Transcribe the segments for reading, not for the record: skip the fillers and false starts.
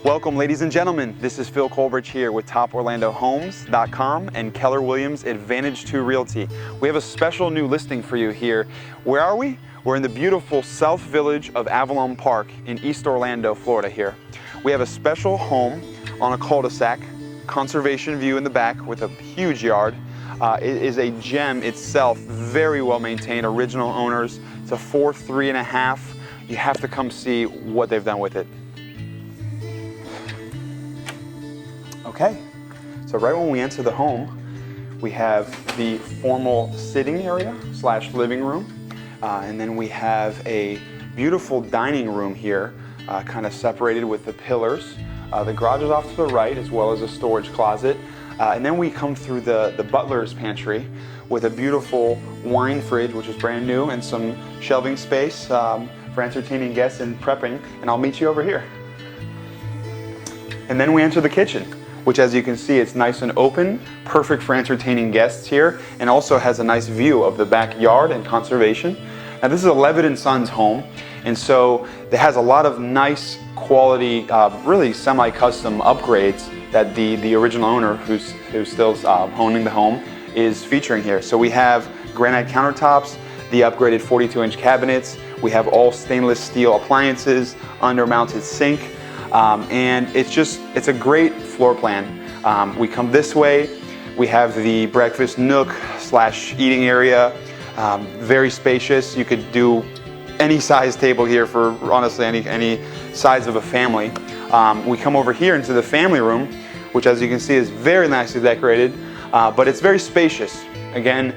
Welcome, ladies and gentlemen. This is Phil Colbridge here with TopOrlandoHomes.com and Keller Williams Advantage 2 Realty. We have a special new listing for you here. Where are we? We're in the beautiful South Village of Avalon Park in East Orlando, Florida here. We have a special home on a cul-de-sac, conservation view in the back with a huge yard. It is a gem itself, very well maintained, original owners. It's a 4.5. You have to come see what they've done with it. Okay, so right when we enter the home, we have the formal sitting area / living room, and then we have a beautiful dining room here, kind of separated with the pillars. The garage is off to the right, as well as a storage closet. And then we come through the butler's pantry with a beautiful wine fridge, which is brand new, and some shelving space for entertaining guests and prepping, and I'll meet you over here. And then we enter the kitchen, which, as you can see, it's nice and open, perfect for entertaining guests here, and also has a nice view of the backyard and conservation. Now, this is a Levitt & Sons home, and so it has a lot of nice quality, really semi-custom upgrades that the original owner, who's still owning the home, is featuring here. So we have granite countertops, the upgraded 42-inch cabinets, we have all stainless steel appliances, under-mounted sink, and it's a great floor plan. We come this way, we have the breakfast nook / eating area, very spacious. You could do any size table here for honestly any size of a family. We come over here into the family room, which, as you can see, is very nicely decorated, but it's very spacious. Again,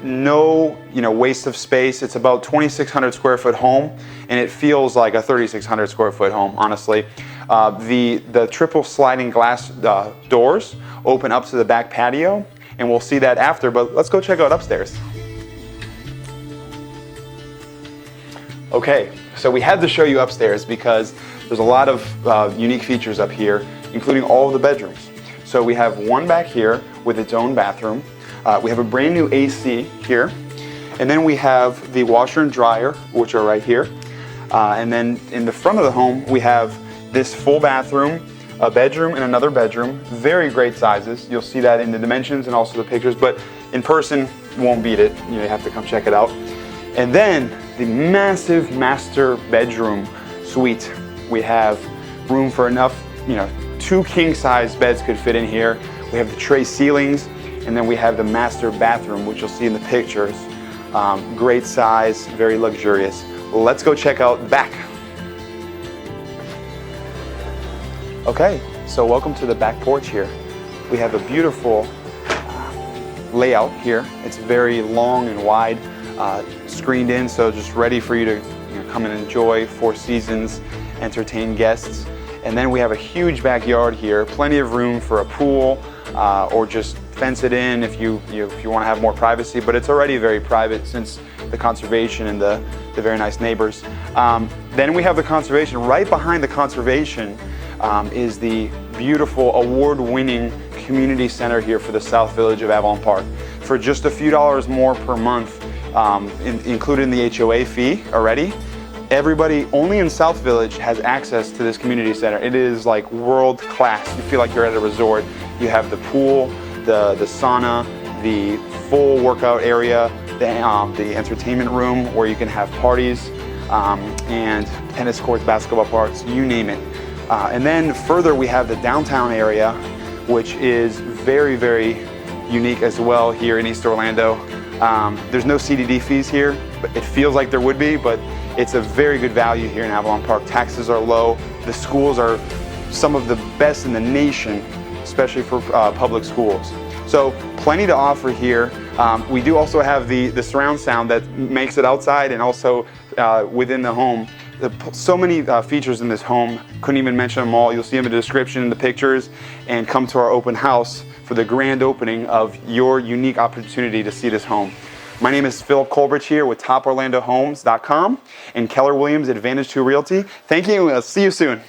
no waste of space. It's about 2,600 square foot home, and it feels like a 3,600 square foot home, honestly. The triple sliding glass doors open up to the back patio, and we'll see that after, but let's go check out upstairs. Okay, so we had to show you upstairs because there's a lot of unique features up here, including all of the bedrooms. So we have one back here with its own bathroom. We have a brand new AC here, and then we have the washer and dryer, which are right here. And then in the front of the home, we have this full bathroom, a bedroom, and another bedroom. Very great sizes. You'll see that in the dimensions and also the pictures, but in person, you won't beat it. You have to come check it out. And then the massive master bedroom suite. We have room for enough, 2 king-size beds could fit in here. We have the tray ceilings, and then we have the master bathroom, which you'll see in the pictures. Great size, very luxurious. Let's go check out the back. Okay, so welcome to the back porch here. We have a beautiful layout here. It's very long and wide, screened in, so just ready for you to come and enjoy 4 seasons, entertain guests. And then we have a huge backyard here, plenty of room for a pool, or just fence it in if you want to have more privacy, but it's already very private since the conservation and the very nice neighbors. Then we have the conservation. Right behind the conservation is the beautiful award-winning community center here for the South Village of Avalon Park. For just a few dollars more per month, included in the HOA fee already, everybody only in South Village has access to this community center. It is like world class. You feel like you're at a resort. You have the pool, the sauna, the full workout area, the entertainment room where you can have parties, and tennis courts, basketball parks, you name it. And then further, we have the downtown area, which is very, very unique as well here in East Orlando. There's no CDD fees here, but it feels like there would be, but it's a very good value here in Avalon Park. Taxes are low. The schools are some of the best in the nation, especially for public schools. So plenty to offer here. We do also have the surround sound that makes it outside and also within the home. So many features in this home, couldn't even mention them all. You'll see them in the description and the pictures, and come to our open house for the grand opening of your unique opportunity to see this home. My name is Phil Colbridge here with TopOrlandoHomes.com and Keller Williams Advantage 2 Realty. Thank you, and we'll see you soon.